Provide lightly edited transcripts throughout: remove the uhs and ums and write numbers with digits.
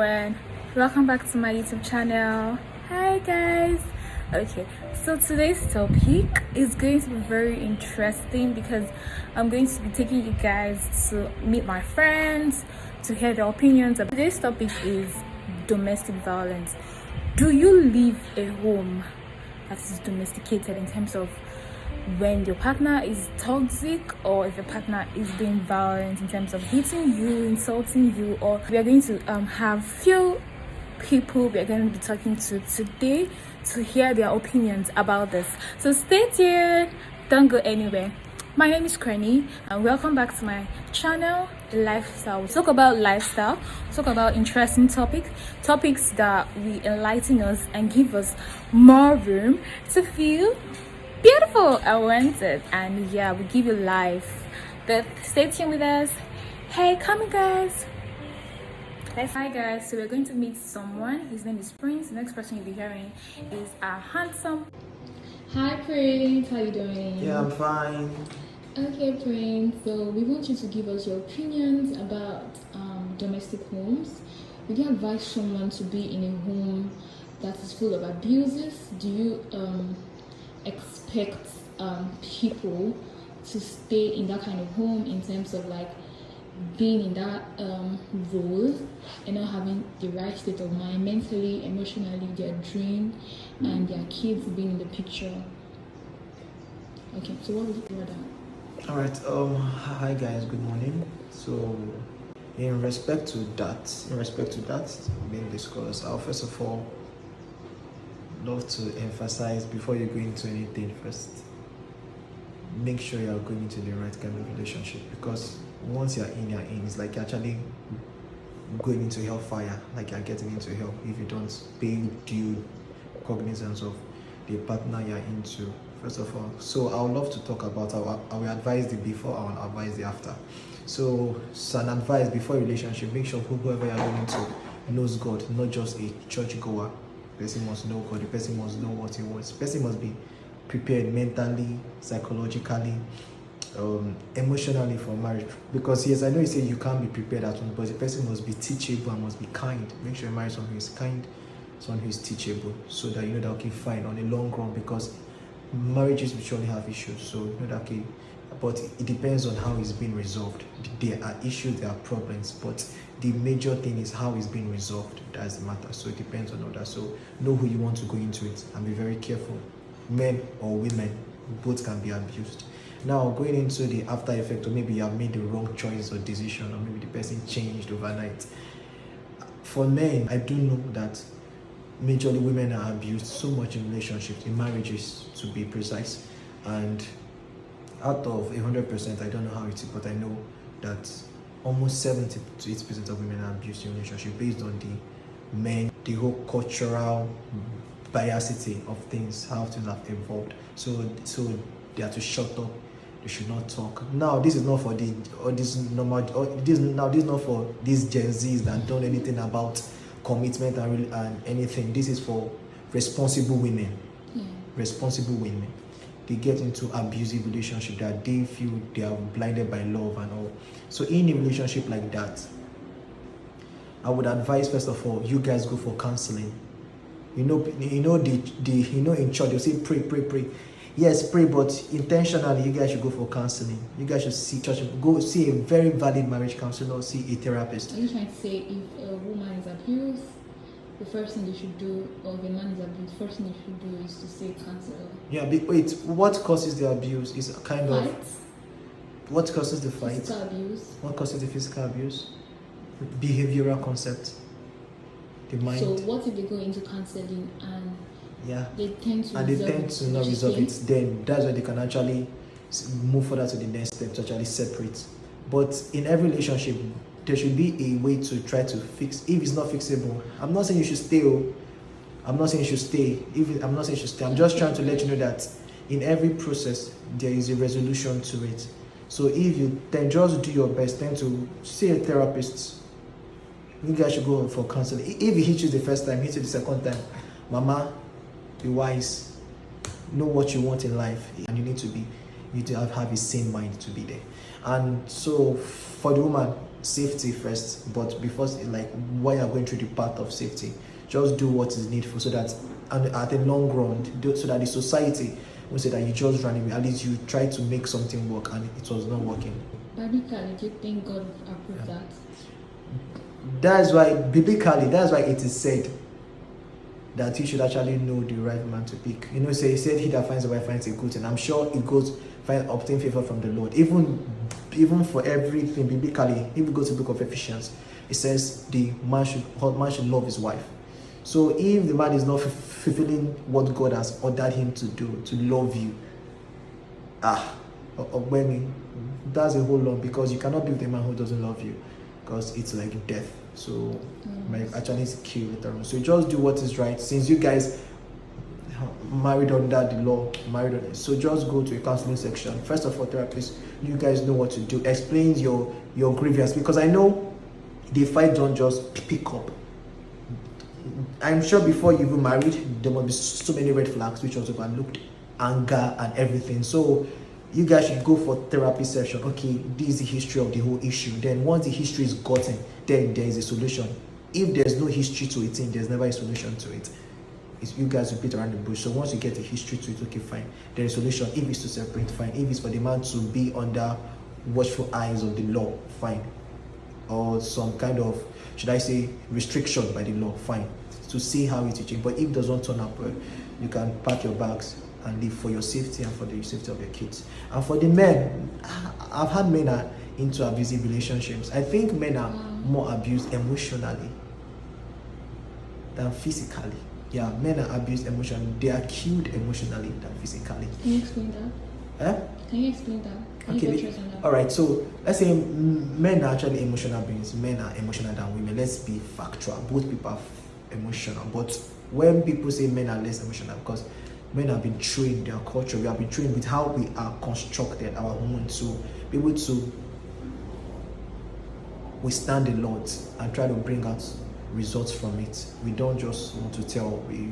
everyone, welcome back to my YouTube channel. Hi guys. Okay, so today's topic is going to be very interesting because I'm going to be taking you guys to meet my friends to hear their opinions. Today's topic is domestic violence. Do you live a home that is domesticated in terms of when your partner is toxic, or if your partner is being violent in terms of hitting you, insulting you? Or we are going to have few people we are going to be talking to today to hear their opinions about this. So stay tuned, don't go anywhere. My name is Krenny and welcome back to my channel, Lifestyle. We talk about lifestyle, we talk about interesting topics that will enlighten us and give us more room to feel beautiful and wanted, and yeah, we give you life. But stay tuned with us. Hey, come on guys. Hi guys, so we're going to meet someone. His name is Prince. The next person you'll be hearing is our handsome. Hi Prince, how you doing? Yeah, I'm fine. Okay Prince, so we want you to give us your opinions about domestic homes. Would you advise someone to be in a home that is full of abuses? Do you expect people to stay in that kind of home in terms of like being in that role and not having the right state of mind mentally, emotionally, their dream and their kids being in the picture? Okay, so what would you do that? All right. Hi guys. Good morning. So, in respect to that being discussed, I'll first of all love to emphasize before you go into anything, first make sure you are going into the right kind of relationship, because once you're in, it's like you're actually going into hellfire, like you're getting into hell if you don't pay due cognizance of the partner you're into, first of all. So I would love to talk about I will advise the before, I will advise the after. So an advice before a relationship: make sure whoever you're going to knows God, not just a church goer. The person must know God, the person must know what he wants, the person must be prepared mentally, psychologically, emotionally for marriage. Because yes, I know you say you can't be prepared at once, but the person must be teachable and must be kind. Make sure you marry someone who is kind, someone who is teachable, so that you know that okay, fine, on the long run, because marriages will surely have issues. So you know that okay, but it depends on how it's being resolved. There are issues, there are problems, but the major thing is how it's being resolved. That's the matter. So it depends on all that. So know who you want to go into it and be very careful. Men or women, both can be abused. Now, going into the after effect, or maybe you have made the wrong choice or decision, or maybe the person changed overnight. For men, I do know that majorly women are abused so much in relationships, in marriages to be precise. And out of 100%, I don't know how it is, but I know that almost 70 to 80% of women are abused in relationships based on the men, the whole cultural biasity of things, how things have evolved. So they are to shut up, they should not talk. Now this is not for this is not for these Gen Zs that don't know anything about commitment and anything. This is for responsible women. Responsible women. They get into abusive relationship that they feel they are blinded by love and all. So in a relationship like that, I would advise first of all, you guys go for counseling. You know in church they'll say pray. Yes, pray, but intentionally you guys should go for counseling. You guys should see church, go see a very valid marriage counselor, or see a therapist. Are you trying to say if a woman is abused, the first thing they should do, or if a man is abused, the first thing they should do is to see a counselor? Yeah, but wait, what causes the abuse is a kind of what causes the fight? Physical abuse. What causes the physical abuse? Behavioral concept. The mind. So what if they go into counseling and they tend to not resolve it? Then that's when they can actually move further to the next step, to actually separate. But in every relationship, there should be a way to try to fix. If it's not fixable, I'm not saying you should stay. I'm not saying you should stay. I'm just trying to let you know that in every process there is a resolution to it. So if you then just do your best, then to see a therapist. You guys should go for counseling. If he hits you the first time, hits you the second time, mama, be wise. Know what you want in life, and you need to have a sane mind to be there. And so for the woman, safety first, but before, like, while you're going through the path of safety, just do what is needful, so that at the long run, so that the society will say that you just ran away. At least you tried to make something work and it was not working. Biblically, do you think God would approve that? That's why it is said that you should actually know the right man to pick. You know, say, he said, he that finds a wife finds a good thing. I'm sure it goes obtain favor from the Lord. Even for everything biblically, if we go to the book of Ephesians, it says the man should love his wife. So if the man is not fulfilling what God has ordered him to do, to love you, that's a whole lot, because you cannot be with a man who doesn't love you, because it's like death. So might actually kill later on. So just do what is right. Since you guys married under the law, so just go to a counseling section. First of all, therapists, you guys know what to do. Explain your grievance, because I know the fight don't just pick up. I'm sure before you even married, there must be so many red flags which was overlooked, anger and everything. So you guys should go for therapy session. Okay, this is the history of the whole issue. Then once the history is gotten, then there is a solution. If there's no history to it, there's never a solution to it. It's you guys will beat around the bush. So once you get a history to it, okay, fine. There is a solution. If it's to separate, fine. If it's for the man to be under watchful eyes of the law, fine. Or some kind of, should I say, restriction by the law, fine. To see how it will change. But if it doesn't turn up well, you can pack your bags and leave, for your safety and for the safety of your kids. And for the men, I've had men are into abusive relationships. I think men are more abused emotionally than physically. Yeah, men are abused emotionally. They are killed emotionally than physically. Can you explain that? Can you explain that? Okay. All right. So let's say men are actually emotional beings. Men are emotional than women. Let's be factual. Both people are emotional. But when people say men are less emotional, because men have been trained, their culture, we have been trained with how we are constructed, our hormones, to be able to withstand a lot and try to bring out results from it. We don't just want to tell, we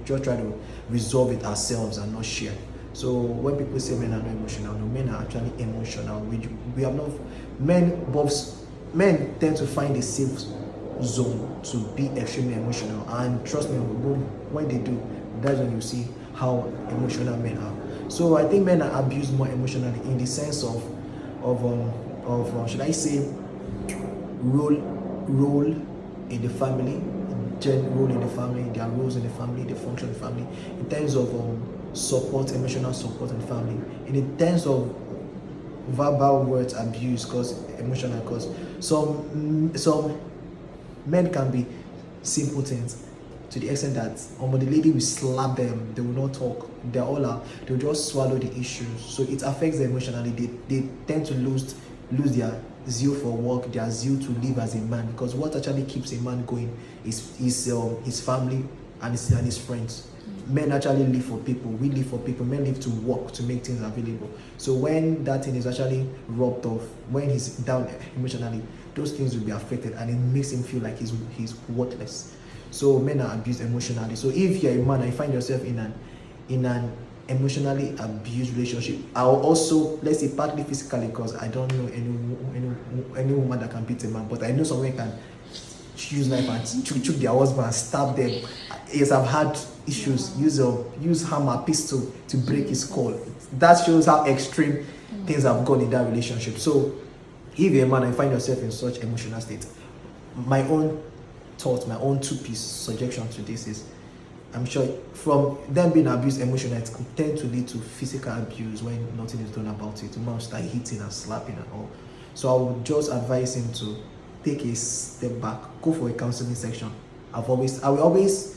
just try to resolve it ourselves and not share. So when people say men are not emotional, no, men are actually emotional. We have not, men tend to find a safe zone to be extremely emotional, and trust me, when they do, that's when you see how emotional men are. So I think men are abused more emotionally in the sense of should I say, role in the family, role in the family, their roles in the family, the function in the family, in terms of support, emotional support in the family, in terms of verbal words abuse, cause emotional, cause some men can be simpletons to the extent that the lady will slap them, they will not talk, they'll just swallow the issues. So it affects them emotionally. They tend to lose their zeal for work, their zeal to live as a man, because what actually keeps a man going is his family and his friends. Men actually live for people, we live for people, men live to work, to make things available. So when that thing is actually rubbed off, when he's down emotionally, those things will be affected, and it makes him feel like he's worthless. So men are abused emotionally. So if you're a man and you find yourself in an emotionally abused relationship, I'll also, let's say, partly physically, because I don't know any woman that can beat a man, but I know someone can use knife and choke their husband and stab them. Yes, I've had issues, use hammer, pistol to break his skull. That shows how extreme things have gone in that relationship. So if you're a man and find yourself in such emotional state, my own thought, my own two-piece suggestion to this is, I'm sure from them being abused emotionally, it could tend to lead to physical abuse when nothing is done about it. The man start hitting and slapping and all. So I would just advise him to take a step back, go for a counseling section. I will always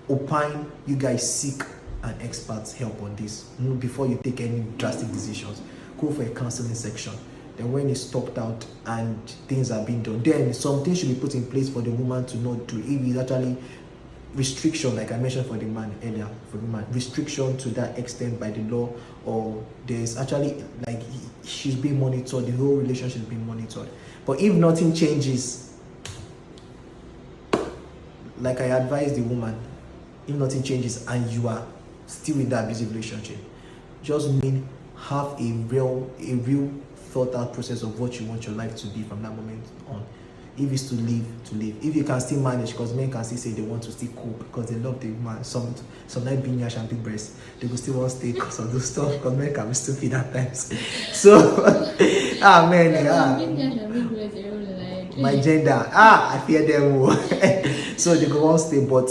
opine, you guys seek an expert's help on this before you take any drastic decisions. Go for a counseling section. Then when it's talked out and things are being done, then something should be put in place for the woman to not do. If it's actually restriction, like I mentioned for the man earlier, for the man, restriction to that extent by the law, or there's actually, like, she's being monitored, the whole relationship is being monitored. But if nothing changes, like I advise the woman, if nothing changes and you are still in that abusive relationship, just have a real thought out process of what you want your life to be from that moment on. If it's to live, to live. If you can still manage, because men can still say they want to still cope because they love the woman. Some like being yash and big breasts. They will still want steak, some those stuff, because men can be stupid at times. So, my gender, I fear them. So they go on stay, but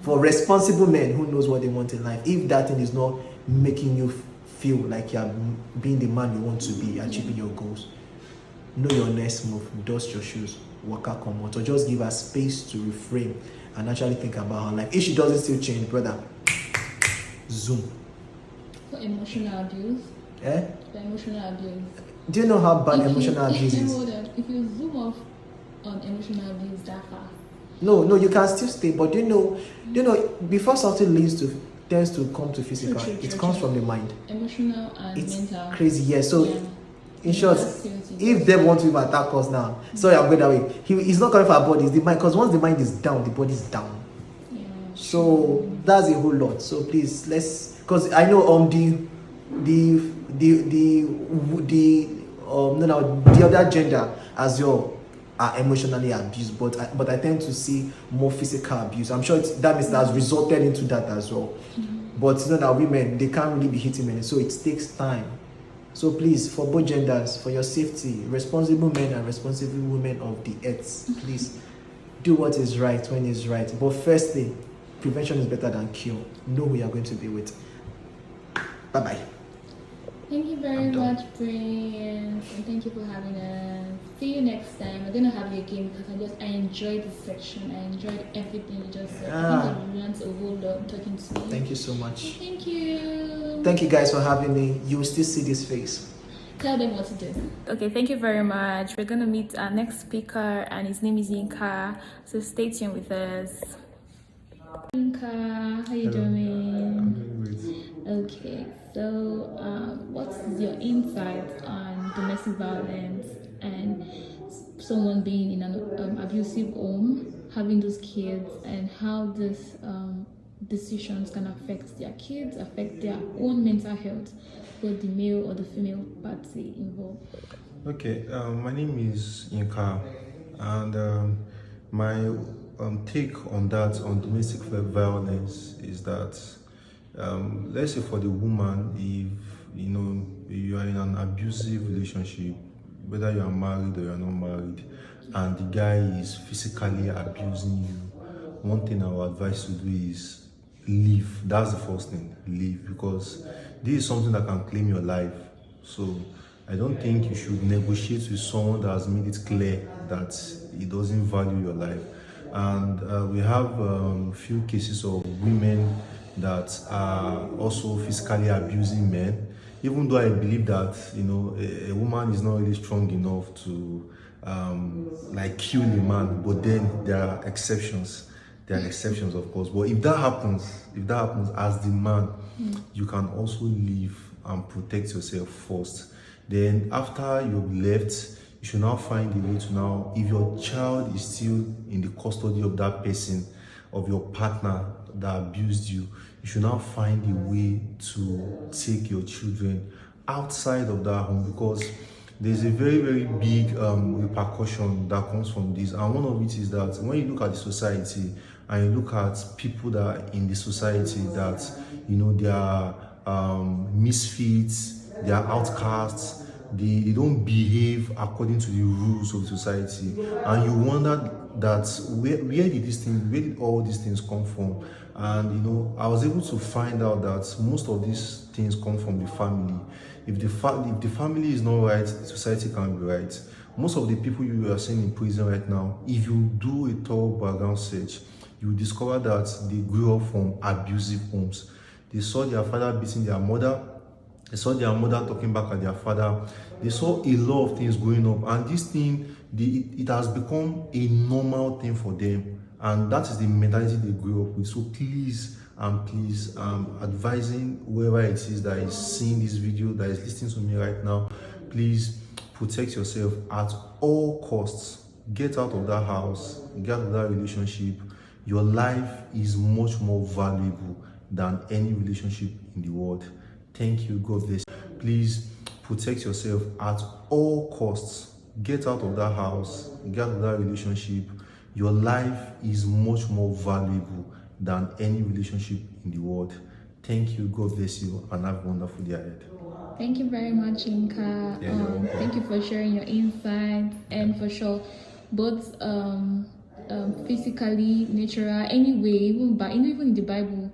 for responsible men who knows what they want in life, if that thing is not making you feel like you're being the man you want to be, achieving your goals, know your next move, dust your shoes, walk out, come out, or just give her space to reframe and actually think about her life. If she doesn't still change, brother, zoom. For emotional abuse? For emotional abuse. Do you know how bad emotional abuse is? If you zoom off on emotional abuse that far. No, you can still stay, but do you know, before something tends to come to physical, it comes from the mind. Emotional and mental. It's crazy, yeah. So, in short, if they want to attack us now, sorry, I'm going that way. He's not coming for our body, it's the mind. Because once the mind is down, the body is down. Yeah, so that's a whole lot. So please, because I know the other gender as well are emotionally abused, but I tend to see more physical abuse. I'm sure that means that has resulted into that as well. But that women, they can't really be hitting men, so it takes time. So please, for both genders, for your safety, responsible men and responsible women of the earth, please do what is right when it's right. But firstly, prevention is better than cure. Know who you are going to be with. Bye-bye. Thank you very much, Prince, and thank you for having us. See you next time. We're gonna have you again because I enjoyed this section. I enjoyed everything you just said. I think I learned a whole lot talking to you. Thank you so much. Thank you. Thank you guys for having me. You will still see this face. Tell them what to do. Okay, thank you very much. We're gonna meet our next speaker, and his name is Yinka. So stay tuned with us. Yinka, how you doing? I'm doing great. Okay, so what's your insight on domestic violence and someone being in an abusive home, having those kids, and how these decisions can affect their kids, affect their own mental health, both the male or the female party involved? Okay, my name is Inka, and my take on that, on domestic violence, is that let's say for the woman, if you are in an abusive relationship, whether you are married or you are not married, and the guy is physically abusing you, one thing I would advise you to do is leave. That's the first thing, leave, because this is something that can claim your life. So I don't think you should negotiate with someone that has made it clear that he doesn't value your life. And we have a few cases of women that are also physically abusing men, even though I believe that a woman is not really strong enough to like kill a man, but then there are exceptions. There are exceptions, of course. But if that happens as the man, you can also leave and protect yourself first. Then after you've left, you should now find a way to now, if your child is still in the custody of that person, of your partner that abused you, you should now find a way to take your children outside of that home, because there's a very, very big repercussion that comes from this. And one of it is that when you look at the society and you look at people that are in the society that, they are misfits, they are outcasts, they don't behave according to the rules of society, and you wonder that where did all these things come from? And I was able to find out that most of these things come from the family. If the family is not right, the society can't be right. Most of the people you are seeing in prison right now, if you do a thorough background search, you will discover that they grew up from abusive homes. They saw their father beating their mother. They saw their mother talking back at their father. They saw a lot of things going up, and this thing, it has become a normal thing for them, and that is the mentality they grew up with. So please, advising whoever it is that is seeing this video, that is listening to me right now, please protect yourself at all costs. Get out of that house, get out of that relationship. Your life is much more valuable than any relationship in the world. Thank you. God bless. Please protect yourself at all costs. Get out of that house, get out of that relationship. Your life is much more valuable than any relationship in the world. Thank you, God bless you, and have a wonderful day ahead. Thank you very much, Inka. Yeah, you're welcome. Thank you for sharing your insights, and for sure, both physically, natural, anyway, even in the Bible,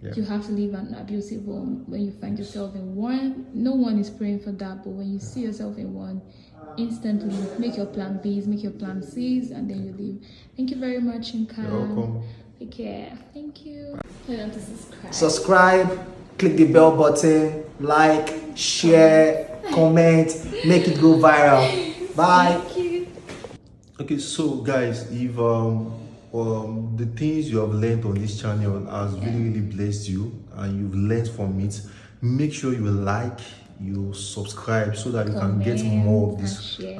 Yeah. you have to leave an abusive home when you find yourself in one. No one is praying for that, but when you see yourself in one, instantly make your plan B's, make your plan C's, and then you leave. Thank you very much, Inka. You're welcome. Take care. Thank you. Don't forget to subscribe. Subscribe, click the bell button, like, share, comment, make it go viral. Bye. Thank you. Okay, so guys, if the things you have learned on this channel has really blessed you and you've learned from it, make sure you like, you subscribe so that you can get more of this share,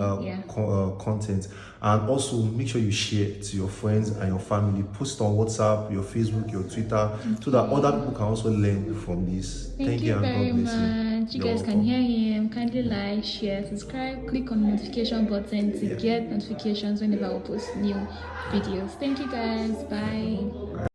content, and also make sure you share it to your friends and your family. Post on WhatsApp, your Facebook, your Twitter, so that other people can also learn from this. Thank you and very God bless you. much. You guys can hear him. Kindly like, share, subscribe, click on the notification button to get notifications whenever I post new videos. Thank you guys. Bye.